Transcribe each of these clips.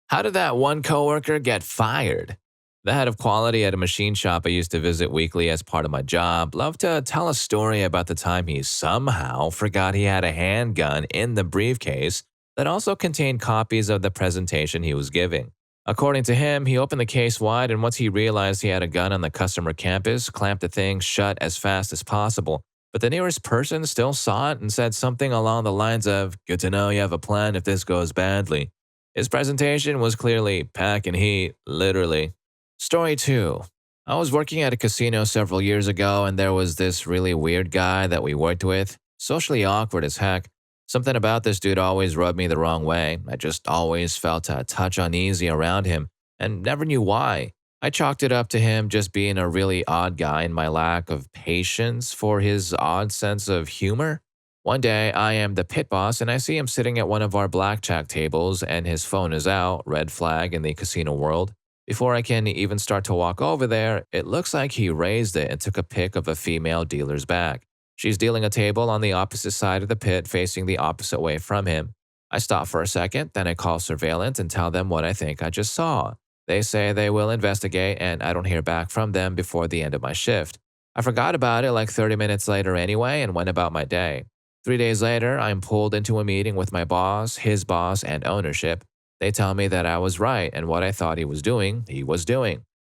How did that one coworker get fired? The head of quality at a machine shop I used to visit weekly as part of my job loved to tell a story about the time he somehow forgot he had a handgun in the briefcase that also contained copies of the presentation he was giving. According to him, he opened the case wide, and once he realized he had a gun on the customer campus, clamped the thing shut as fast as possible. But the nearest person still saw it and said something along the lines of, "Good to know you have a plan if this goes badly." His presentation was clearly packing heat, literally. Story 2. I was working at a casino several years ago, and there was this really weird guy that we worked with. Socially awkward as heck. Something about this dude always rubbed me the wrong way. I just always felt a touch uneasy around him, and never knew why. I chalked it up to him just being a really odd guy and my lack of patience for his odd sense of humor. One day, I am the pit boss, and I see him sitting at one of our blackjack tables, and his phone is out, red flag in the casino world. Before I can even start to walk over there, it looks like he raised it and took a pic of a female dealer's back. She's dealing a table on the opposite side of the pit, facing the opposite way from him. I stop for a second, then I call surveillance and tell them what I think I just saw. They say they will investigate, and I don't hear back from them before the end of my shift. I forgot about it like 30 minutes later anyway and went about my day. 3 days later, I'm pulled into a meeting with my boss, his boss, and ownership. They tell me that I was right and what I thought he was doing.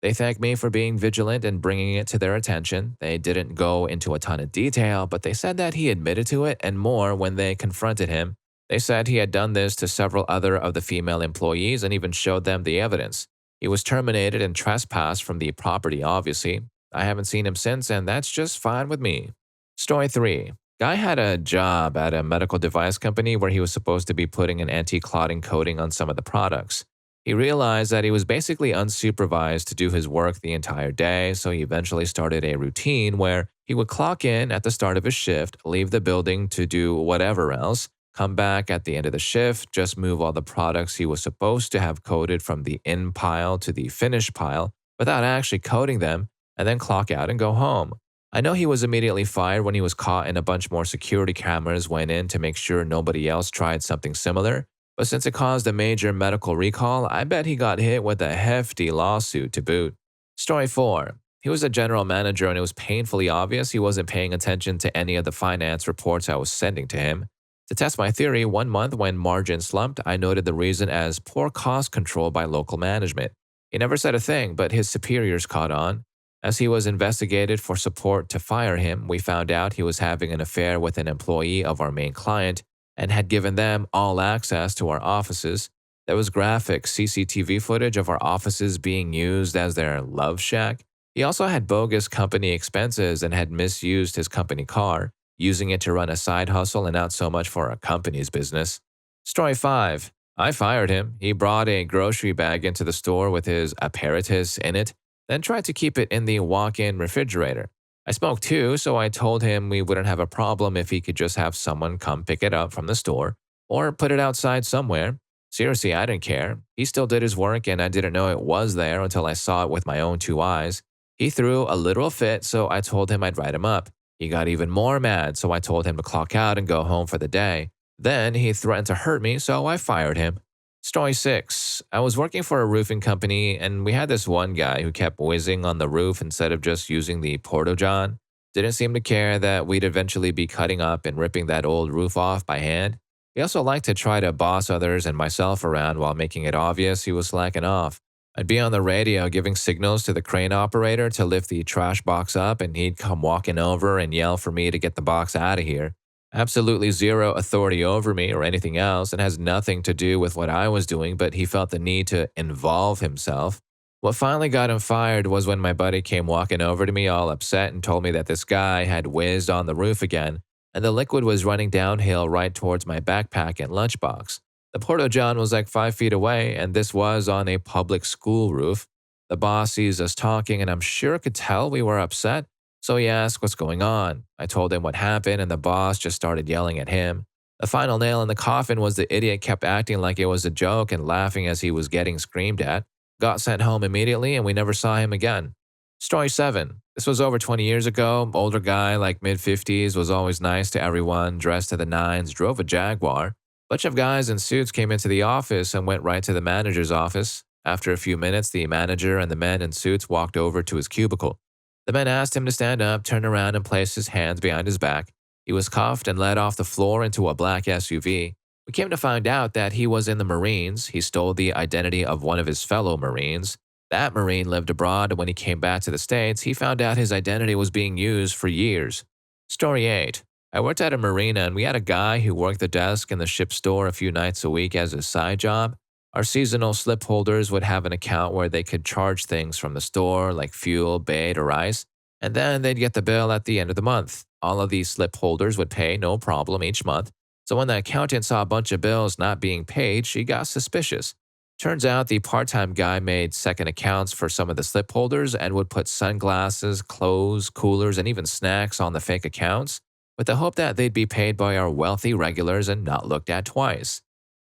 They thank me for being vigilant and bringing it to their attention. They didn't go into a ton of detail, but they said that he admitted to it and more when they confronted him. They said he had done this to several other of the female employees and even showed them the evidence. He was terminated and trespassed from the property, obviously. I haven't seen him since, and that's just fine with me. Story 3. Guy had a job at a medical device company where he was supposed to be putting an anti-clotting coating on some of the products. He realized that he was basically unsupervised to do his work the entire day, so he eventually started a routine where he would clock in at the start of his shift, leave the building to do whatever else, come back at the end of the shift, just move all the products he was supposed to have coated from the in pile to the finish pile without actually coating them, and then clock out and go home. I know he was immediately fired when he was caught and a bunch more security cameras went in to make sure nobody else tried something similar. But since it caused a major medical recall, I bet he got hit with a hefty lawsuit to boot. Story 4. He was a general manager and it was painfully obvious he wasn't paying attention to any of the finance reports I was sending to him. To test my theory, 1 month when margin slumped, I noted the reason as poor cost control by local management. He never said a thing, but his superiors caught on. As he was investigated for support to fire him, we found out he was having an affair with an employee of our main client and had given them all access to our offices. There was graphic CCTV footage of our offices being used as their love shack. He also had bogus company expenses and had misused his company car, using it to run a side hustle and not so much for a company's business. Story 5. I fired him. He brought a grocery bag into the store with his apparatus in it, then tried to keep it in the walk-in refrigerator. I smoked too, so I told him we wouldn't have a problem if he could just have someone come pick it up from the store or put it outside somewhere. Seriously, I didn't care. He still did his work and I didn't know it was there until I saw it with my own 2 eyes. He threw a literal fit, so I told him I'd write him up. He got even more mad, so I told him to clock out and go home for the day. Then he threatened to hurt me, so I fired him. Story 6. I was working for a roofing company, and we had this one guy who kept whizzing on the roof instead of just using the porta-john. Didn't seem to care that we'd eventually be cutting up and ripping that old roof off by hand. He also liked to try to boss others and myself around while making it obvious he was slacking off. I'd be on the radio giving signals to the crane operator to lift the trash box up, and he'd come walking over and yell for me to get the box out of here. Absolutely zero authority over me or anything else, and has nothing to do with what I was doing, but he felt the need to involve himself. What finally got him fired was when my buddy came walking over to me all upset and told me that this guy had whizzed on the roof again, and the liquid was running downhill right towards my backpack and lunchbox. The porta-john was like 5 feet away, and this was on a public school roof. The boss sees us talking, and I'm sure could tell we were upset. So he asked what's going on. I told him what happened, and the boss just started yelling at him. The final nail in the coffin was the idiot kept acting like it was a joke and laughing as he was getting screamed at. Got sent home immediately, and we never saw him again. Story 7. This was over 20 years ago. Older guy, like mid-50s, was always nice to everyone, dressed to the nines, drove a Jaguar. Bunch of guys in suits came into the office and went right to the manager's office. After a few minutes, the manager and the men in suits walked over to his cubicle. The men asked him to stand up, turn around, and place his hands behind his back. He was cuffed and led off the floor into a black SUV. We came to find out that he was in the Marines. He stole the identity of one of his fellow Marines. That Marine lived abroad, and when he came back to the States, he found out his identity was being used for years. Story 8. I worked at a marina, and we had a guy who worked the desk in the ship store a few nights a week as a side job. Our seasonal slip holders would have an account where they could charge things from the store, like fuel, bait, or ice, and then they'd get the bill at the end of the month. All of these slip holders would pay no problem each month. So when the accountant saw a bunch of bills not being paid, she got suspicious. Turns out the part-time guy made second accounts for some of the slip holders and would put sunglasses, clothes, coolers, and even snacks on the fake accounts with the hope that they'd be paid by our wealthy regulars and not looked at twice.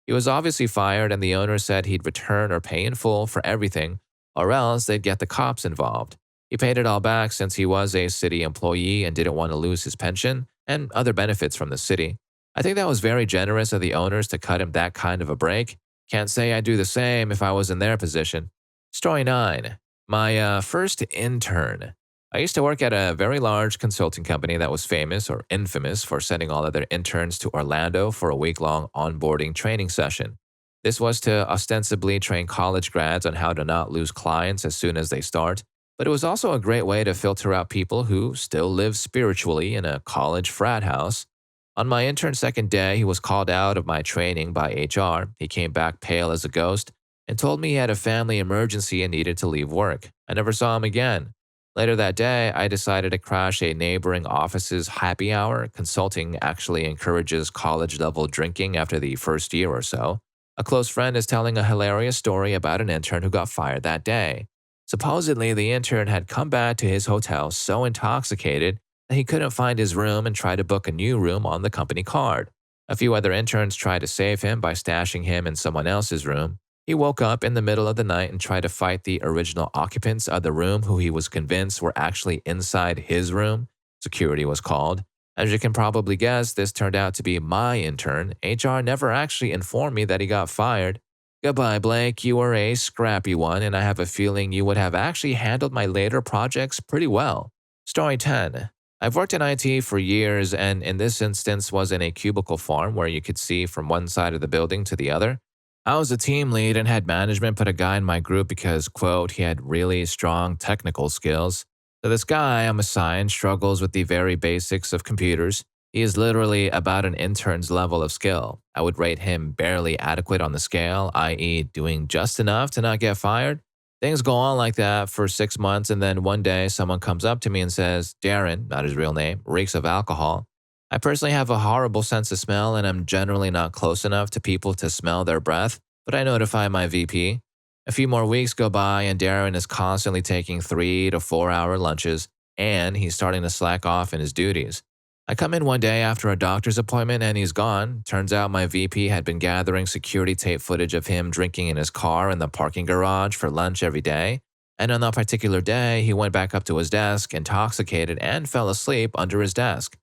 He was obviously fired, and the owner said he'd return or pay in full for everything, or else they'd get the cops involved. He paid it all back since he was a city employee and didn't want to lose his pension and other benefits from the city. I think that was very generous of the owners to cut him that kind of a break. Can't say I'd do the same if I was in their position. Story 9. My first intern. I used to work at a very large consulting company that was famous or infamous for sending all of their interns to Orlando for a week-long onboarding training session. This was to ostensibly train college grads on how to not lose clients as soon as they start, but it was also a great way to filter out people who still live spiritually in a college frat house. On my intern's second day, he was called out of my training by HR. He came back pale as a ghost and told me he had a family emergency and needed to leave work. I never saw him again. Later that day, I decided to crash a neighboring office's happy hour. Consulting actually encourages college-level drinking after the first year or so. A close friend is telling a hilarious story about an intern who got fired that day. Supposedly, the intern had come back to his hotel so intoxicated that he couldn't find his room and tried to book a new room on the company card. A few other interns tried to save him by stashing him in someone else's room. He woke up in the middle of the night and tried to fight the original occupants of the room who he was convinced were actually inside his room. Security was called. As you can probably guess, this turned out to be my intern. HR never actually informed me that he got fired. Goodbye, Blake. You were a scrappy one, and I have a feeling you would have actually handled my later projects pretty well. Story 10. I've worked in IT for years, and in this instance was in a cubicle farm where you could see from one side of the building to the other. I was a team lead and had management put a guy in my group because, quote, he had really strong technical skills. So this guy I'm assigned struggles with the very basics of computers. He is literally about an intern's level of skill. I would rate him barely adequate on the scale, i.e. doing just enough to not get fired. Things go on like that for 6 months, and then one day someone comes up to me and says, Darren, not his real name, reeks of alcohol. I personally have a horrible sense of smell, and I'm generally not close enough to people to smell their breath, but I notify my VP. A few more weeks go by, and Darren is constantly taking 3 to 4 hour lunches, and he's starting to slack off in his duties. I come in one day after a doctor's appointment, and he's gone. Turns out my VP had been gathering security tape footage of him drinking in his car in the parking garage for lunch every day. And on that particular day, he went back up to his desk, intoxicated, and fell asleep under his desk.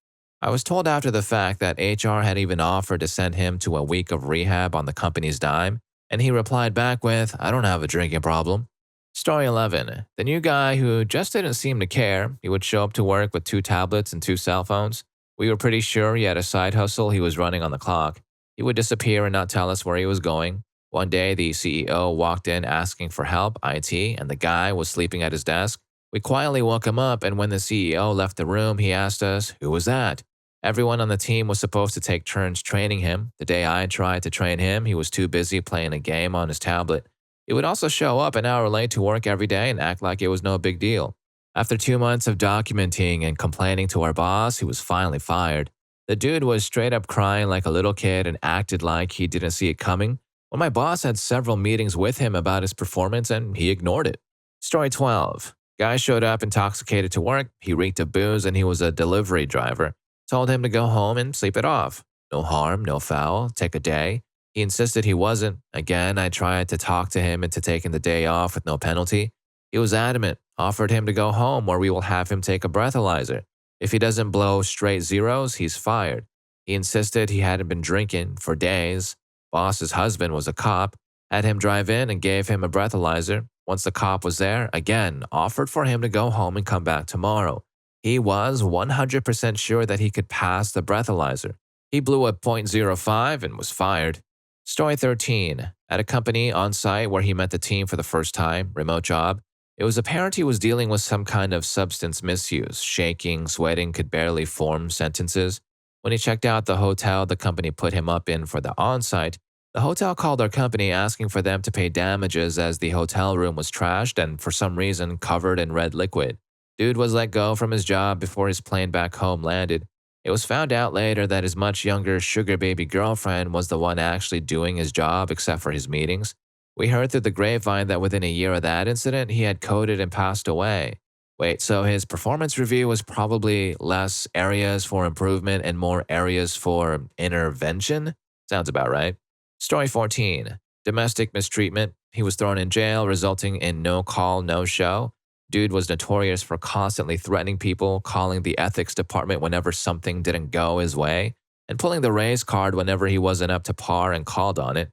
I was told after the fact that HR had even offered to send him to a week of rehab on the company's dime, and he replied back with, I don't have a drinking problem. Story 11. The new guy who just didn't seem to care. He would show up to work with 2 tablets and 2 cell phones. We were pretty sure he had a side hustle he was running on the clock. He would disappear and not tell us where he was going. One day, the CEO walked in asking for help, IT, and the guy was sleeping at his desk. We quietly woke him up, and when the CEO left the room, he asked us, who was that? Everyone on the team was supposed to take turns training him. The day I tried to train him, he was too busy playing a game on his tablet. He would also show up an hour late to work every day and act like it was no big deal. After 2 months of documenting and complaining to our boss, he was finally fired. The dude was straight up crying like a little kid and acted like he didn't see it coming. Well, my boss had several meetings with him about his performance, and he ignored it. Story 12. Guy showed up intoxicated to work. He reeked of booze, and he was a delivery driver. Told him to go home and sleep it off. No harm, no foul, take a day. He insisted he wasn't. Again, I tried to talk to him into taking the day off with no penalty. He was adamant, offered him to go home where we will have him take a breathalyzer. If he doesn't blow straight zeros, he's fired. He insisted he hadn't been drinking for days. Boss's husband was a cop, had him drive in and gave him a breathalyzer. Once the cop was there, again, offered for him to go home and come back tomorrow. He was 100% sure that he could pass the breathalyzer. He blew a .05 and was fired. Story 13. At a company on site where he met the team for the first time, remote job, it was apparent he was dealing with some kind of substance misuse. Shaking, sweating, could barely form sentences. When he checked out the hotel the company put him up in for the on-site, the hotel called our company asking for them to pay damages as the hotel room was trashed and for some reason covered in red liquid. Dude was let go from his job before his plane back home landed. It was found out later that his much younger sugar baby girlfriend was the one actually doing his job except for his meetings. We heard through the grapevine that within a year of that incident, he had coded and passed away. Wait, so his performance review was probably less areas for improvement and more areas for intervention? Sounds about right. Story 14. Domestic mistreatment. He was thrown in jail, resulting in no call, no show. Dude was notorious for constantly threatening people, calling the ethics department whenever something didn't go his way, and pulling the raise card whenever he wasn't up to par and called on it.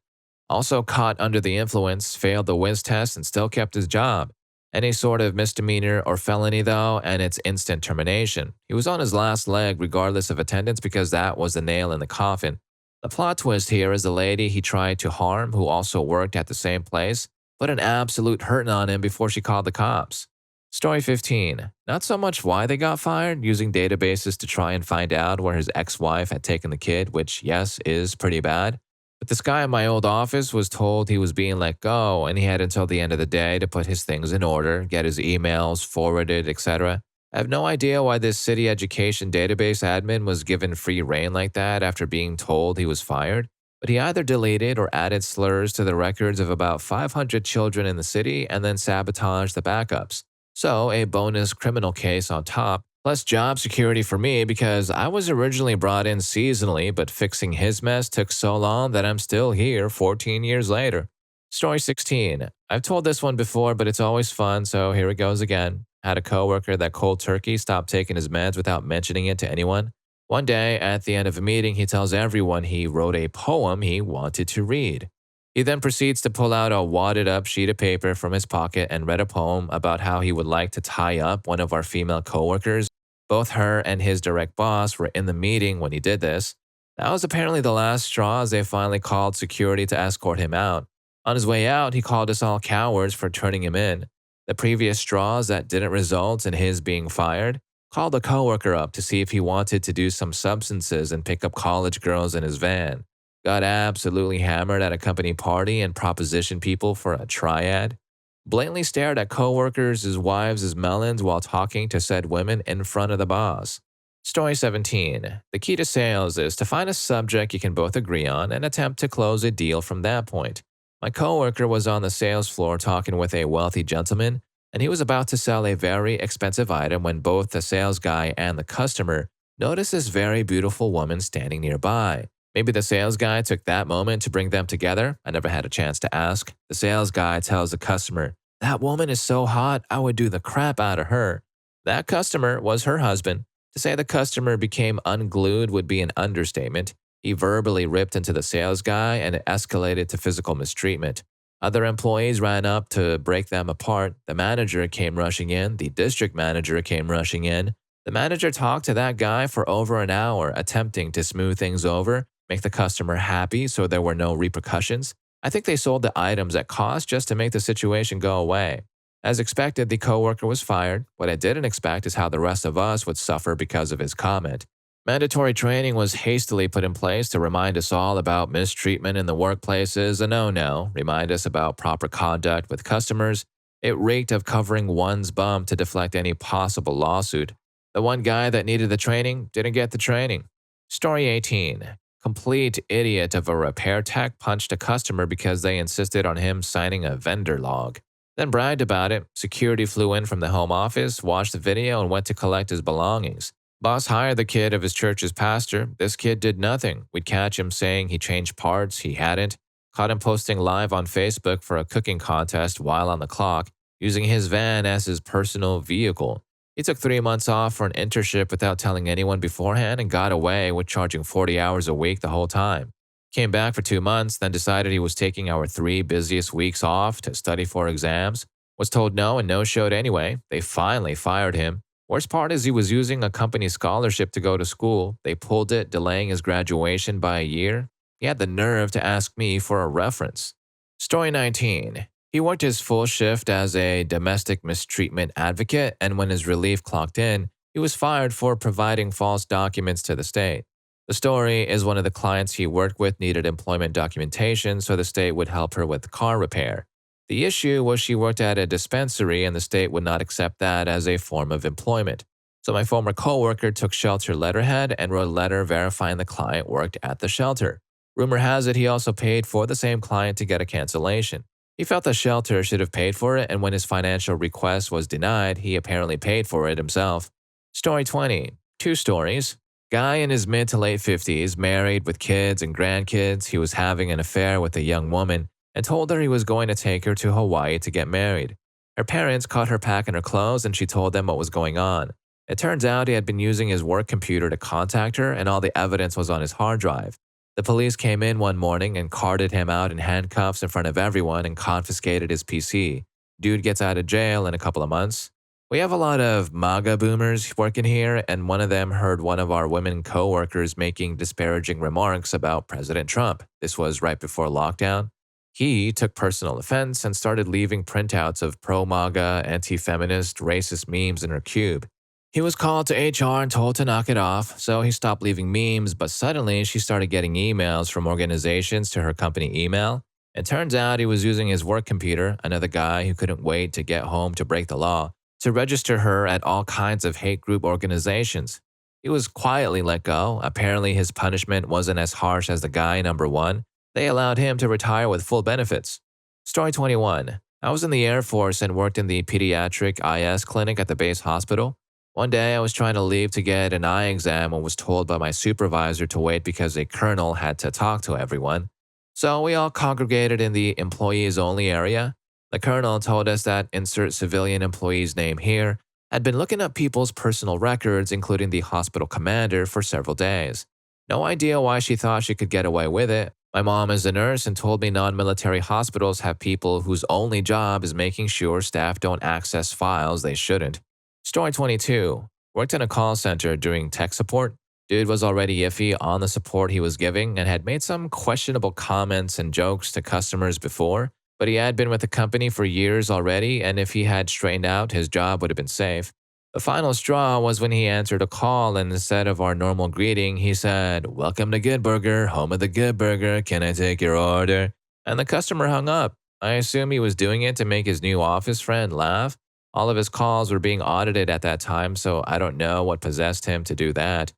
Also caught under the influence, failed the whiz test, and still kept his job. Any sort of misdemeanor or felony, though, and it's instant termination. He was on his last leg regardless of attendance because that was the nail in the coffin. The plot twist here is the lady he tried to harm, who also worked at the same place, put an absolute hurting on him before she called the cops. Story 15. Not so much why they got fired, using databases to try and find out where his ex-wife had taken the kid, which, yes, is pretty bad. But this guy in my old office was told he was being let go, and he had until the end of the day to put his things in order, get his emails forwarded, etc. I have no idea why this city education database admin was given free rein like that after being told he was fired, but he either deleted or added slurs to the records of about 500 children in the city and then sabotaged the backups. So, a bonus criminal case on top, plus job security for me because I was originally brought in seasonally, but fixing his mess took so long that I'm still here 14 years later. Story 16. I've told this one before, but it's always fun, so here it goes again. Had a coworker that cold turkey stopped taking his meds without mentioning it to anyone. One day, at the end of a meeting, he tells everyone he wrote a poem he wanted to read. He then proceeds to pull out a wadded-up sheet of paper from his pocket and read a poem about how he would like to tie up one of our female coworkers. Both her and his direct boss were in the meeting when he did this. That was apparently the last straw as they finally called security to escort him out. On his way out, he called us all cowards for turning him in. The previous straws that didn't result in his being fired called a coworker up to see if he wanted to do some substances and pick up college girls in his van. Got absolutely hammered at a company party and propositioned people for a triad. Blatantly stared at coworkers' wives as melons while talking to said women in front of the boss. Story 17. The key to sales is to find a subject you can both agree on and attempt to close a deal from that point. My coworker was on the sales floor talking with a wealthy gentleman, and he was about to sell a very expensive item when both the sales guy and the customer noticed this very beautiful woman standing nearby. Maybe the sales guy took that moment to bring them together. I never had a chance to ask. The sales guy tells the customer, "That woman is so hot, I would do the crap out of her." That customer was her husband. To say the customer became unglued would be an understatement. He verbally ripped into the sales guy and it escalated to physical mistreatment. Other employees ran up to break them apart. The manager came rushing in. The district manager came rushing in. The manager talked to that guy for over an hour, attempting to smooth things over, make the customer happy so there were no repercussions. I think they sold the items at cost just to make the situation go away. As expected, the coworker was fired. What I didn't expect is how the rest of us would suffer because of his comment. Mandatory training was hastily put in place to remind us all about mistreatment in the workplace is a no-no, remind us about proper conduct with customers. It reeked of covering one's bum to deflect any possible lawsuit. The one guy that needed the training didn't get the training. Story 18. Complete idiot of a repair tech punched a customer because they insisted on him signing a vendor log. Then bragged about it. Security flew in from the home office, watched the video, and went to collect his belongings. Boss hired the kid of his church's pastor. This kid did nothing. We'd catch him saying he changed parts, he hadn't. Caught him posting live on Facebook for a cooking contest while on the clock, using his van as his personal vehicle. He took 3 months off for an internship without telling anyone beforehand and got away with charging 40 hours a week the whole time. Came back for 2 months, then decided he was taking our 3 busiest weeks off to study for exams. Was told no and no showed anyway. They finally fired him. Worst part is he was using a company scholarship to go to school. They pulled it, delaying his graduation by a year. He had the nerve to ask me for a reference. Story 19. He worked his full shift as a domestic mistreatment advocate, and when his relief clocked in, he was fired for providing false documents to the state. The story is one of the clients he worked with needed employment documentation, so the state would help her with car repair. The issue was she worked at a dispensary and the state would not accept that as a form of employment. So my former coworker took shelter letterhead and wrote a letter verifying the client worked at the shelter. Rumor has it he also paid for the same client to get a cancellation. He felt the shelter should have paid for it, and when his financial request was denied, he apparently paid for it himself. Story 20. Two stories. Guy in his mid to late 50s, married with kids and grandkids. He was having an affair with a young woman and told her he was going to take her to Hawaii to get married. Her parents caught her packing her clothes and she told them what was going on. It turns out he had been using his work computer to contact her and all the evidence was on his hard drive. The police came in one morning and carted him out in handcuffs in front of everyone and confiscated his PC. Dude gets out of jail in a couple of months. We have a lot of MAGA boomers working here, and one of them heard one of our women coworkers making disparaging remarks about President Trump. This was right before lockdown. He took personal offense and started leaving printouts of pro-MAGA, anti-feminist, racist memes in her cube. He was called to HR and told to knock it off, so he stopped leaving memes, but suddenly she started getting emails from organizations to her company email. It turns out he was using his work computer, another guy who couldn't wait to get home to break the law, to register her at all kinds of hate group organizations. He was quietly let go. Apparently his punishment wasn't as harsh as the guy number one. They allowed him to retire with full benefits. Story 21. I was in the Air Force and worked in the pediatric IS clinic at the base hospital. One day I was trying to leave to get an eye exam and was told by my supervisor to wait because a colonel had to talk to everyone. So we all congregated in the employees only area. The colonel told us that insert civilian employee's name here had been looking up people's personal records, including the hospital commander, for several days. No idea why she thought she could get away with it. My mom is a nurse and told me non-military hospitals have people whose only job is making sure staff don't access files they shouldn't. Story 22. Worked in a call center doing tech support. Dude was already iffy on the support he was giving and had made some questionable comments and jokes to customers before, but he had been with the company for years already, and if he had straightened out, his job would have been safe. The final straw was when he answered a call and instead of our normal greeting, he said, "Welcome to Good Burger, home of the Good Burger, can I take your order?" And the customer hung up. I assume he was doing it to make his new office friend laugh. All of his calls were being audited at that time, so I don't know what possessed him to do that.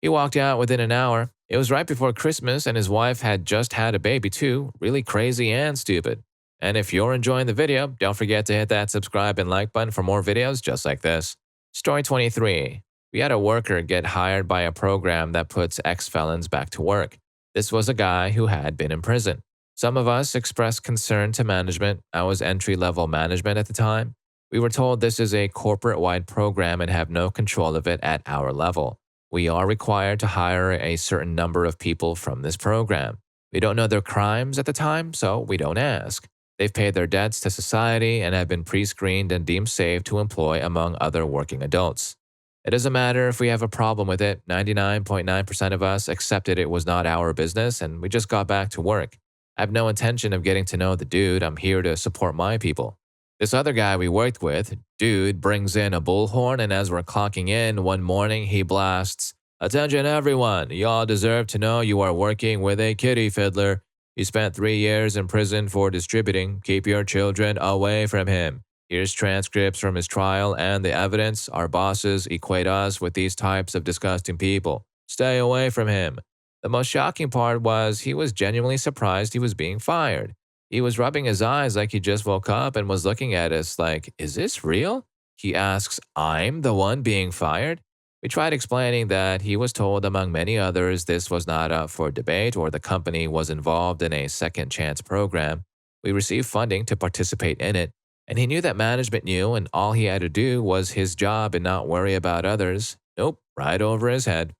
He walked out within an hour. It was right before Christmas and his wife had just had a baby too, really crazy and stupid. And if you're enjoying the video, don't forget to hit that subscribe and like button for more videos just like this. Story 23. We had a worker get hired by a program that puts ex-felons back to work. This was a guy who had been in prison. Some of us expressed concern to management. I was entry-level management at the time. We were told this is a corporate-wide program and have no control of it at our level. We are required to hire a certain number of people from this program. We don't know their crimes at the time, so we don't ask. They've paid their debts to society and have been pre-screened and deemed safe to employ among other working adults. It doesn't matter if we have a problem with it. 99.9% of us accepted it was not our business and we just got back to work. I have no intention of getting to know the dude. I'm here to support my people. This other guy we worked with, dude, brings in a bullhorn and as we're clocking in one morning, he blasts, "Attention everyone, y'all deserve to know you are working with a kitty fiddler. He spent 3 years in prison for distributing. Keep your children away from him. Here's transcripts from his trial and the evidence. Our bosses equate us with these types of disgusting people. Stay away from him." The most shocking part was he was genuinely surprised he was being fired. He was rubbing his eyes like he just woke up and was looking at us like, "Is this real?" He asks, "I'm the one being fired?" We tried explaining that he was told, among many others, this was not up for debate or the company was involved in a second chance program. We received funding to participate in it, And he knew that management knew, and all he had to do was his job and not worry about others. Nope, right over his head.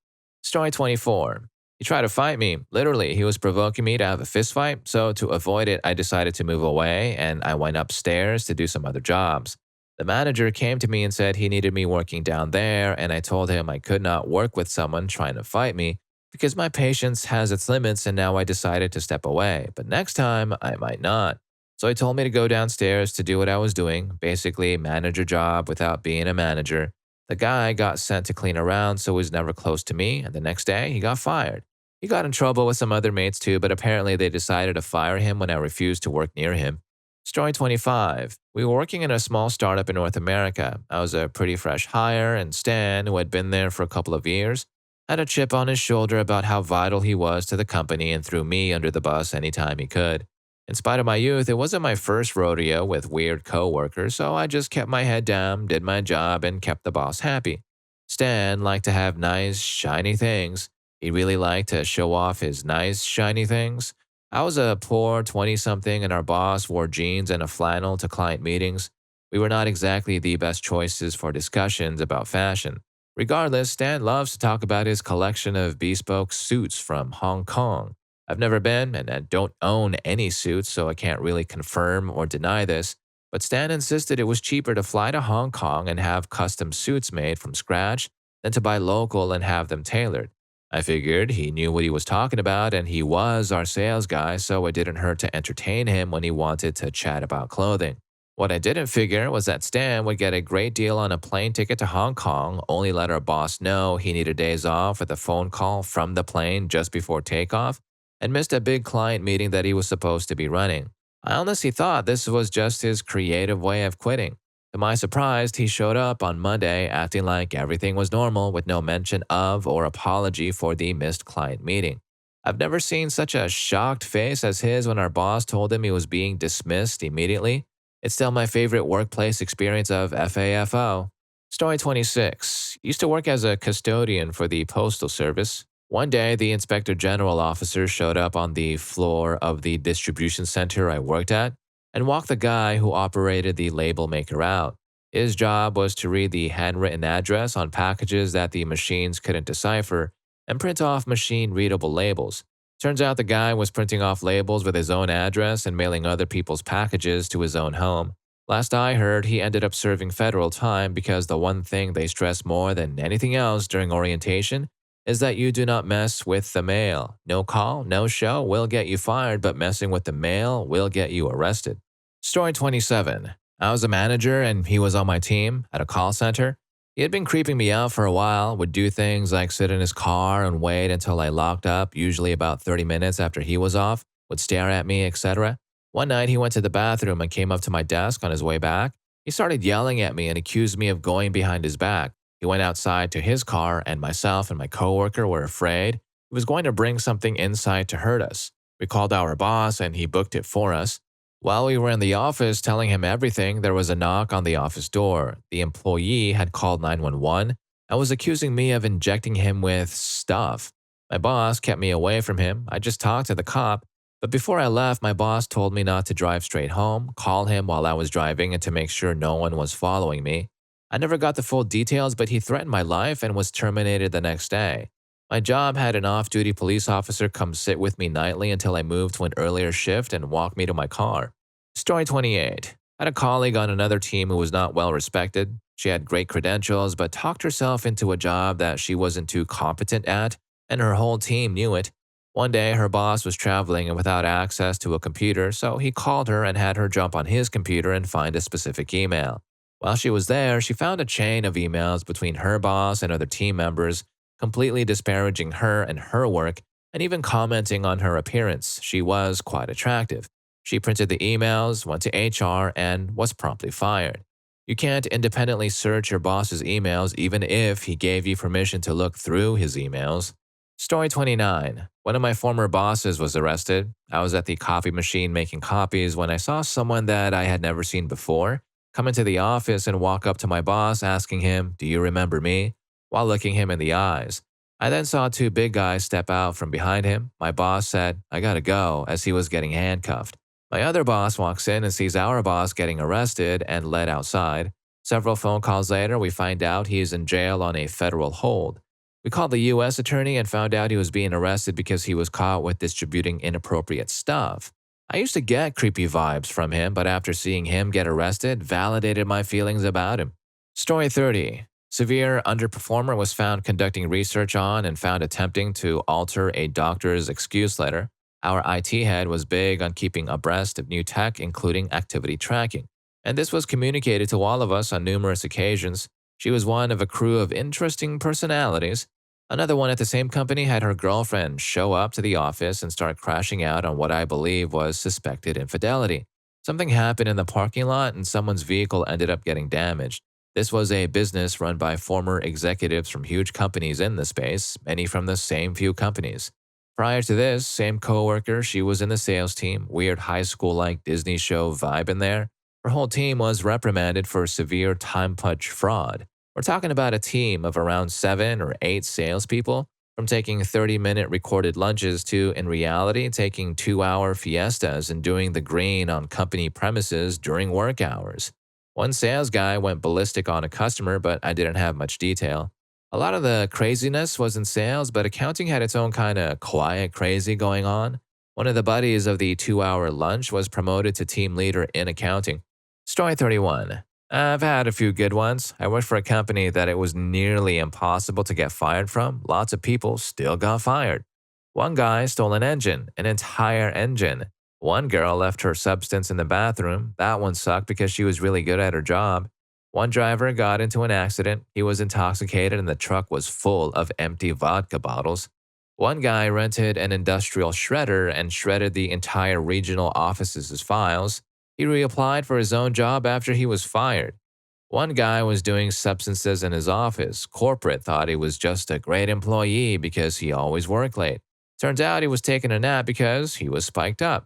Story 24. He tried to fight me. Literally, he was provoking me to have a fist fight. So, to avoid it, I decided to move away and I went upstairs to do some other jobs. The manager came to me and said he needed me working down there, and I told him I could not work with someone trying to fight me because my patience has its limits, and now I decided to step away. But next time, I might not. So he told me to go downstairs to do what I was doing, basically manager job without being a manager. The guy got sent to clean around, so he was never close to me, and the next day he got fired. He got in trouble with some other mates too, but apparently they decided to fire him when I refused to work near him. Story 25. We were working in a small startup in North America. I was a pretty fresh hire, and Stan, who had been there for a couple of years, had a chip on his shoulder about how vital he was to the company and threw me under the bus anytime he could. In spite of my youth, it wasn't my first rodeo with weird coworkers, so I just kept my head down, did my job, and kept the boss happy. Stan liked to have nice, shiny things. He really liked to show off his nice, shiny things. I was a poor 20-something, and our boss wore jeans and a flannel to client meetings. We were not exactly the best choices for discussions about fashion. Regardless, Stan loves to talk about his collection of bespoke suits from Hong Kong. I've never been and I don't own any suits, so I can't really confirm or deny this, but Stan insisted it was cheaper to fly to Hong Kong and have custom suits made from scratch than to buy local and have them tailored. I figured he knew what he was talking about, and he was our sales guy, so it didn't hurt to entertain him when he wanted to chat about clothing. What I didn't figure was that Stan would get a great deal on a plane ticket to Hong Kong, only let our boss know he needed days off with a phone call from the plane just before takeoff, and missed a big client meeting that he was supposed to be running. I honestly thought this was just his creative way of quitting. To my surprise, he showed up on Monday acting like everything was normal with no mention of or apology for the missed client meeting. I've never seen such a shocked face as his when our boss told him he was being dismissed immediately. It's still my favorite workplace experience of FAFO. Story 26. Used to work as a custodian for the Postal Service. One day, the Inspector General officer showed up on the floor of the distribution center I worked at and walked the guy who operated the label maker out. His job was to read the handwritten address on packages that the machines couldn't decipher and print off machine-readable labels. Turns out the guy was printing off labels with his own address and mailing other people's packages to his own home. Last I heard, he ended up serving federal time because the one thing they stress more than anything else during orientation is that you do not mess with the mail. No call, no show will get you fired, but messing with the mail will get you arrested. Story 27. I was a manager and he was on my team at a call center. He had been creeping me out for a while, would do things like sit in his car and wait until I locked up, usually about 30 minutes after he was off, would stare at me, etc. One night he went to the bathroom and came up to my desk on his way back. He started yelling at me and accused me of going behind his back. He went outside to his car, and myself and my coworker were afraid he was going to bring something inside to hurt us. We called our boss, and he booked it for us. While we were in the office telling him everything, there was a knock on the office door. The employee had called 911 and was accusing me of injecting him with stuff. My boss kept me away from him. I just talked to the cop, but before I left, my boss told me not to drive straight home, call him while I was driving, and to make sure no one was following me. I never got the full details, but he threatened my life and was terminated the next day. My job had an off-duty police officer come sit with me nightly until I moved to an earlier shift and walk me to my car. Story 28. I had a colleague on another team who was not well respected. She had great credentials, but talked herself into a job that she wasn't too competent at, and her whole team knew it. One day, her boss was traveling and without access to a computer, so he called her and had her jump on his computer and find a specific email. While she was there, she found a chain of emails between her boss and other team members, completely disparaging her and her work, and even commenting on her appearance. She was quite attractive. She printed the emails, went to HR, and was promptly fired. You can't independently search your boss's emails even if he gave you permission to look through his emails. Story 29. One of my former bosses was arrested. I was at the copy machine making copies when I saw someone that I had never seen before come into the office and walk up to my boss asking him, "Do you remember me?" while looking him in the eyes. I then saw two big guys step out from behind him. My boss said, "I gotta go," as he was getting handcuffed. My other boss walks in and sees our boss getting arrested and led outside. Several phone calls later, we find out he is in jail on a federal hold. We called the U.S. attorney and found out he was being arrested because he was caught with distributing inappropriate stuff. I used to get creepy vibes from him, but after seeing him get arrested, validated my feelings about him. Story 30. Severe underperformer was found conducting research on and found attempting to alter a doctor's excuse letter. Our IT head was big on keeping abreast of new tech, including activity tracking. And this was communicated to all of us on numerous occasions. She was one of a crew of interesting personalities. Another one at the same company had her girlfriend show up to the office and start crashing out on what I believe was suspected infidelity. Something happened in the parking lot and someone's vehicle ended up getting damaged. This was a business run by former executives from huge companies in the space, many from the same few companies. Prior to this, same coworker, she was in the sales team, weird high school-like Disney show vibe in there. Her whole team was reprimanded for severe time punch fraud. We're talking about a team of around 7 or 8 salespeople, from taking 30-minute recorded lunches to, in reality, taking 2-hour fiestas and doing the green on company premises during work hours. One sales guy went ballistic on a customer, but I didn't have much detail. A lot of the craziness was in sales, but accounting had its own kind of quiet crazy going on. One of the buddies of the 2-hour lunch was promoted to team leader in accounting. Story 31. I've had a few good ones. I worked for a company that it was nearly impossible to get fired from. Lots of people still got fired. One guy stole an entire engine. One girl left her substance in the bathroom. That one sucked because she was really good at her job. One driver got into an accident. He was intoxicated and the truck was full of empty vodka bottles. One guy rented an industrial shredder and shredded the entire regional office's files. He reapplied for his own job after he was fired. One guy was doing substances in his office. Corporate thought he was just a great employee because he always worked late. Turns out he was taking a nap because he was spiked up.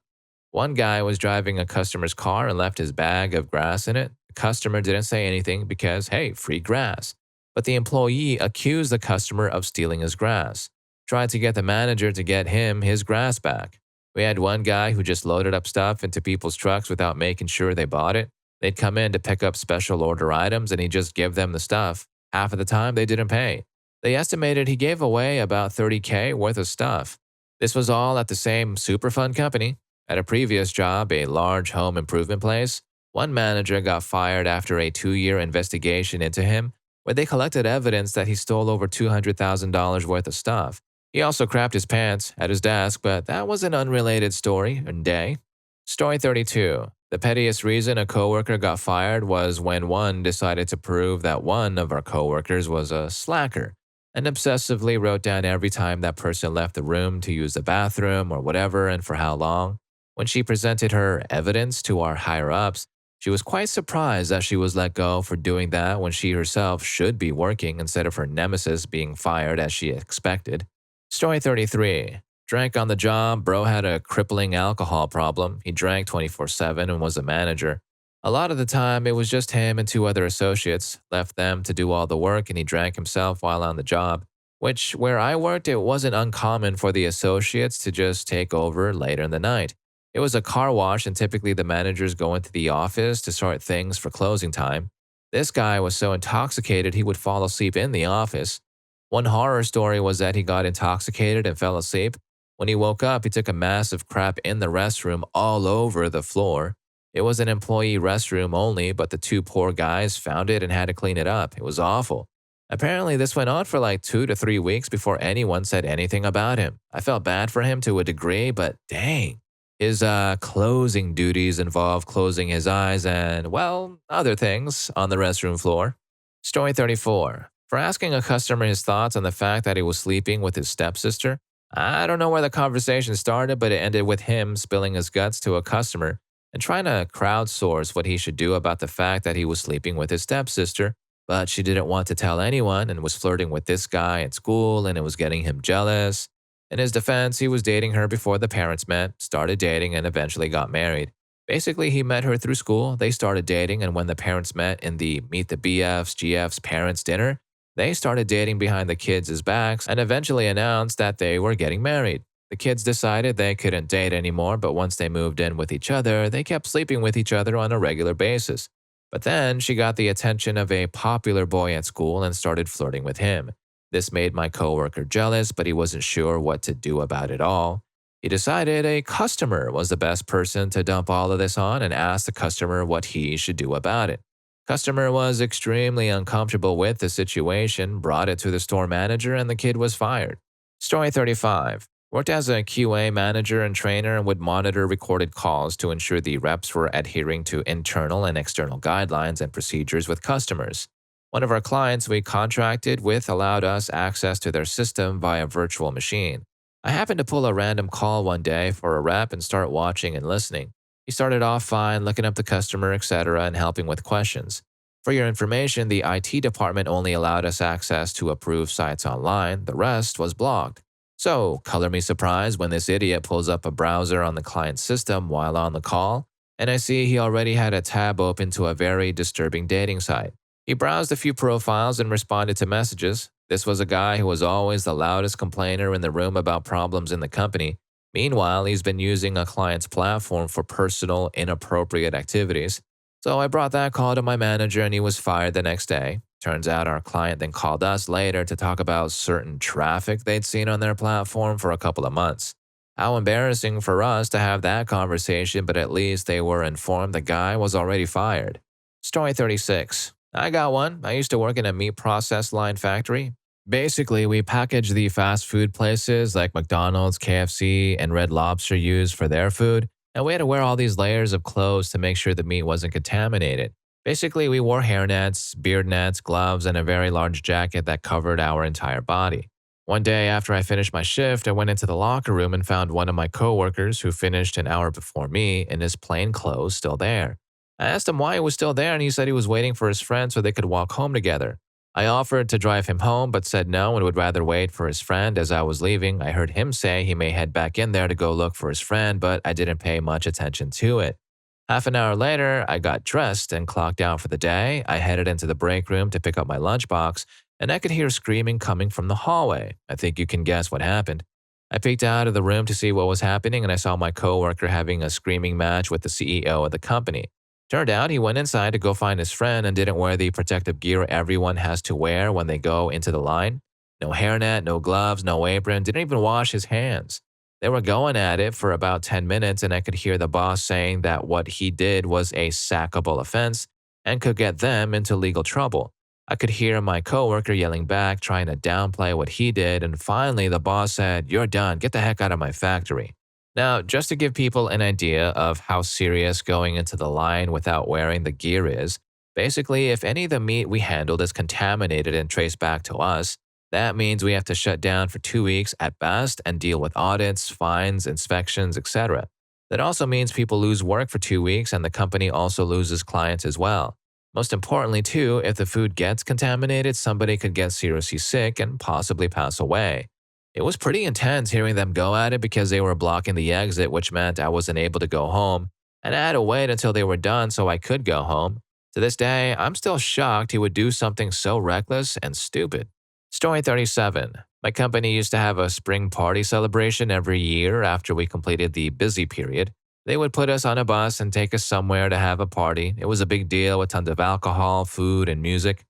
One guy was driving a customer's car and left his bag of grass in it. The customer didn't say anything because, hey, free grass. But the employee accused the customer of stealing his grass. Tried to get the manager to get him his grass back. We had one guy who just loaded up stuff into people's trucks without making sure they bought it. They'd come in to pick up special order items and he'd just give them the stuff. Half of the time, they didn't pay. They estimated he gave away about $30K worth of stuff. This was all at the same super fun company. At a previous job, a large home improvement place, one manager got fired after a 2-year investigation into him where they collected evidence that he stole over $200,000 worth of stuff. He also crapped his pants at his desk, but that was an unrelated story and day. Story 32. The pettiest reason a coworker got fired was when one decided to prove that one of our coworkers was a slacker and obsessively wrote down every time that person left the room to use the bathroom or whatever and for how long. When she presented her evidence to our higher-ups, she was quite surprised that she was let go for doing that when she herself should be working instead of her nemesis being fired as she expected. Story 33. Drank on the job. Bro had a crippling alcohol problem. He drank 24/7 and was a manager. A lot of the time, it was just him and 2 other associates, left them to do all the work and he drank himself while on the job, which where I worked, it wasn't uncommon for the associates to just take over later in the night. It was a car wash and typically the managers go into the office to sort things for closing time. This guy was so intoxicated he would fall asleep in the office. One horror story was that he got intoxicated and fell asleep. When he woke up, he took a massive crap in the restroom all over the floor. It was an employee restroom only, but the 2 poor guys found it and had to clean it up. It was awful. Apparently, this went on for like 2 to 3 weeks before anyone said anything about him. I felt bad for him to a degree, but dang. His closing duties involved closing his eyes and, well, other things on the restroom floor. Story 34. For asking a customer his thoughts on the fact that he was sleeping with his stepsister, I don't know where the conversation started, but it ended with him spilling his guts to a customer and trying to crowdsource what he should do about the fact that he was sleeping with his stepsister, but she didn't want to tell anyone and was flirting with this guy at school and it was getting him jealous. In his defense, he was dating her before the parents met, started dating, and eventually got married. Basically, he met her through school, they started dating, and when the parents met in the Meet the BFs, GFs parents dinner, they started dating behind the kids' backs and eventually announced that they were getting married. The kids decided they couldn't date anymore, but once they moved in with each other, they kept sleeping with each other on a regular basis. But then she got the attention of a popular boy at school and started flirting with him. This made my coworker jealous, but he wasn't sure what to do about it all. He decided a customer was the best person to dump all of this on and asked the customer what he should do about it. Customer was extremely uncomfortable with the situation, brought it to the store manager, and the kid was fired. Story 35. Worked as a QA manager and trainer and would monitor recorded calls to ensure the reps were adhering to internal and external guidelines and procedures with customers. One of our clients we contracted with allowed us access to their system via virtual machine. I happened to pull a random call one day for a rep and start watching and listening. He started off fine, looking up the customer, etc., and helping with questions. For your information, the IT department only allowed us access to approved sites online, the rest was blocked. So, color me surprised when this idiot pulls up a browser on the client's system while on the call, and I see he already had a tab open to a very disturbing dating site. He browsed a few profiles and responded to messages. This was a guy who was always the loudest complainer in the room about problems in the company. Meanwhile, he's been using a client's platform for personal, inappropriate activities. So I brought that call to my manager and he was fired the next day. Turns out our client then called us later to talk about certain traffic they'd seen on their platform for a couple of months. How embarrassing for us to have that conversation, but at least they were informed the guy was already fired. Story 36. I got one. I used to work in a meat process line factory. Basically, we package the fast food places like McDonald's, KFC, and Red Lobster use for their food, and we had to wear all these layers of clothes to make sure the meat wasn't contaminated. Basically, we wore hairnets, beard nets, gloves, and a very large jacket that covered our entire body. One day after I finished my shift, I went into the locker room and found one of my coworkers who finished an hour before me in his plain clothes still there. I asked him why he was still there and he said he was waiting for his friend so they could walk home together. I offered to drive him home but said no and would rather wait for his friend. As I was leaving, I heard him say he may head back in there to go look for his friend, but I didn't pay much attention to it. Half an hour later, I got dressed and clocked out for the day. I headed into the break room to pick up my lunchbox, and I could hear screaming coming from the hallway. I think you can guess what happened. I peeked out of the room to see what was happening, and I saw my coworker having a screaming match with the CEO of the company. Turned out he went inside to go find his friend and didn't wear the protective gear everyone has to wear when they go into the line. No hairnet, no gloves, no apron, didn't even wash his hands. They were going at it for about 10 minutes, and I could hear the boss saying that what he did was a sackable offense and could get them into legal trouble. I could hear my coworker yelling back, trying to downplay what he did, and finally the boss said, "You're done, get the heck out of my factory." Now, just to give people an idea of how serious going into the line without wearing the gear is, basically if any of the meat we handled is contaminated and traced back to us, that means we have to shut down for 2 weeks at best and deal with audits, fines, inspections, etc. That also means people lose work for 2 weeks and the company also loses clients as well. Most importantly, too, if the food gets contaminated, somebody could get seriously sick and possibly pass away. It was pretty intense hearing them go at it because they were blocking the exit, which meant I wasn't able to go home, and I had to wait until they were done so I could go home. To this day, I'm still shocked he would do something so reckless and stupid. Story 37. My company used to have a spring party celebration every year after we completed the busy period. They would put us on a bus and take us somewhere to have a party. It was a big deal with tons of alcohol, food, and music.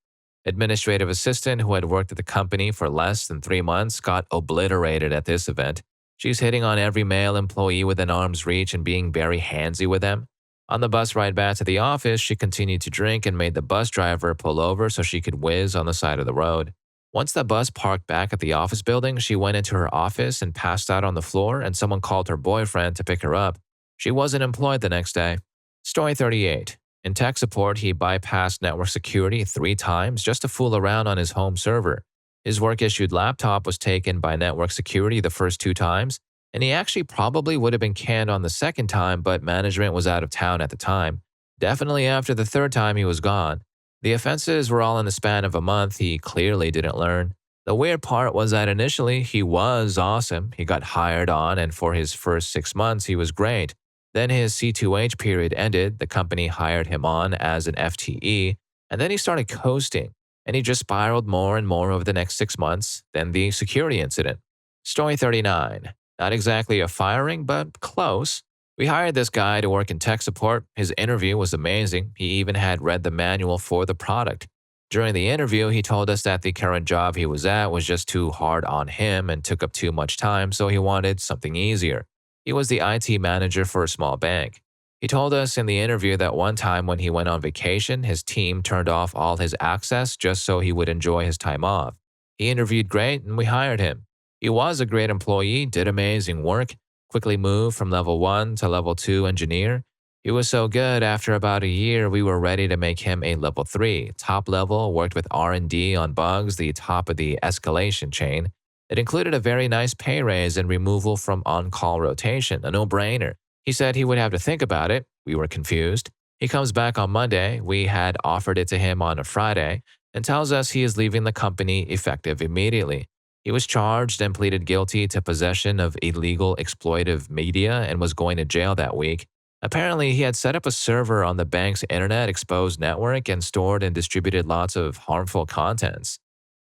Administrative assistant who had worked at the company for less than 3 months got obliterated at this event. She's hitting on every male employee within arm's reach and being very handsy with them. On the bus ride back to the office, she continued to drink and made the bus driver pull over so she could whiz on the side of the road. Once the bus parked back at the office building, she went into her office and passed out on the floor, and someone called her boyfriend to pick her up. She wasn't employed the next day. Story 38. In tech support, he bypassed network security 3 times just to fool around on his home server. His work-issued laptop was taken by network security the first 2 times, and he actually probably would have been canned on the second time, but management was out of town at the time. Definitely after the 3rd time, he was gone. The offenses were all in the span of a month. He clearly didn't learn. The weird part was that initially he was awesome. He got hired on, and for his first 6 months, he was great. Then his C2H period ended. The company hired him on as an FTE, and then he started coasting, and he just spiraled more and more over the next 6 months. Then the security incident. Story 39. Not exactly a firing, but close. We hired this guy to work in tech support. His interview was amazing. He even had read the manual for the product. During the interview, he told us that the current job he was at was just too hard on him and took up too much time, so he wanted something easier. He was the IT manager for a small bank. He told us in the interview that one time when he went on vacation, his team turned off all his access just so he would enjoy his time off. He interviewed great and we hired him. He was a great employee, did amazing work, quickly moved from level 1 to level 2 engineer. He was so good after about a year we were ready to make him a level 3, top level, worked with R&D on bugs, the top of the escalation chain. It included a very nice pay raise and removal from on-call rotation, a no-brainer. He said he would have to think about it. We were confused. He comes back on Monday. We had offered it to him on a Friday and tells us he is leaving the company effective immediately. He was charged and pleaded guilty to possession of illegal exploitive media and was going to jail that week. Apparently, he had set up a server on the bank's internet exposed network and stored and distributed lots of harmful contents.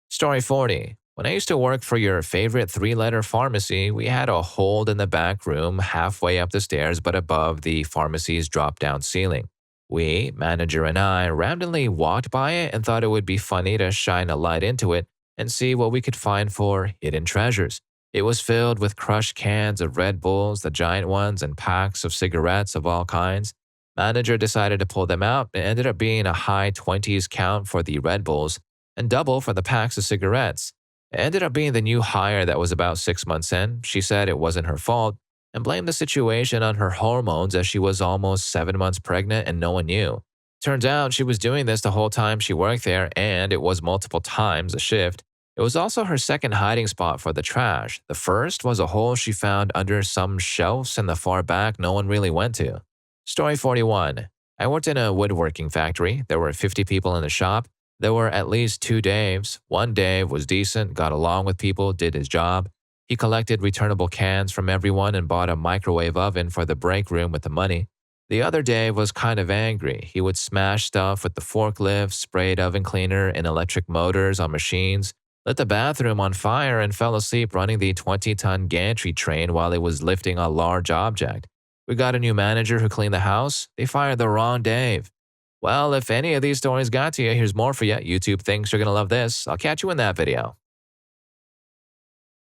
Story 40. When I used to work for your favorite three-letter pharmacy, we had a hold in the back room halfway up the stairs but above the pharmacy's drop-down ceiling. We, manager and I, randomly walked by it and thought it would be funny to shine a light into it and see what we could find for hidden treasures. It was filled with crushed cans of Red Bulls, the giant ones, and packs of cigarettes of all kinds. Manager decided to pull them out and ended up being a high 20s count for the Red Bulls and double for the packs of cigarettes. It ended up being the new hire that was about 6 months in. She said it wasn't her fault and blamed the situation on her hormones as she was almost 7 months pregnant and no one knew. Turns out she was doing this the whole time she worked there, and it was multiple times a shift. It was also her second hiding spot for the trash. The first was a hole she found under some shelves in the far back no one really went to. Story 41. I worked in a woodworking factory. There were 50 people in the shop. There were at least 2 Daves. One Dave was decent, got along with people, did his job. He collected returnable cans from everyone and bought a microwave oven for the break room with the money. The other Dave was kind of angry. He would smash stuff with the forklift, sprayed oven cleaner and electric motors on machines, lit the bathroom on fire, and fell asleep running the 20-ton gantry train while it was lifting a large object. We got a new manager who cleaned the house. They fired the wrong Dave. Well, if any of these stories got to you, here's more for you. YouTube thinks you're going to love this. I'll catch you in that video.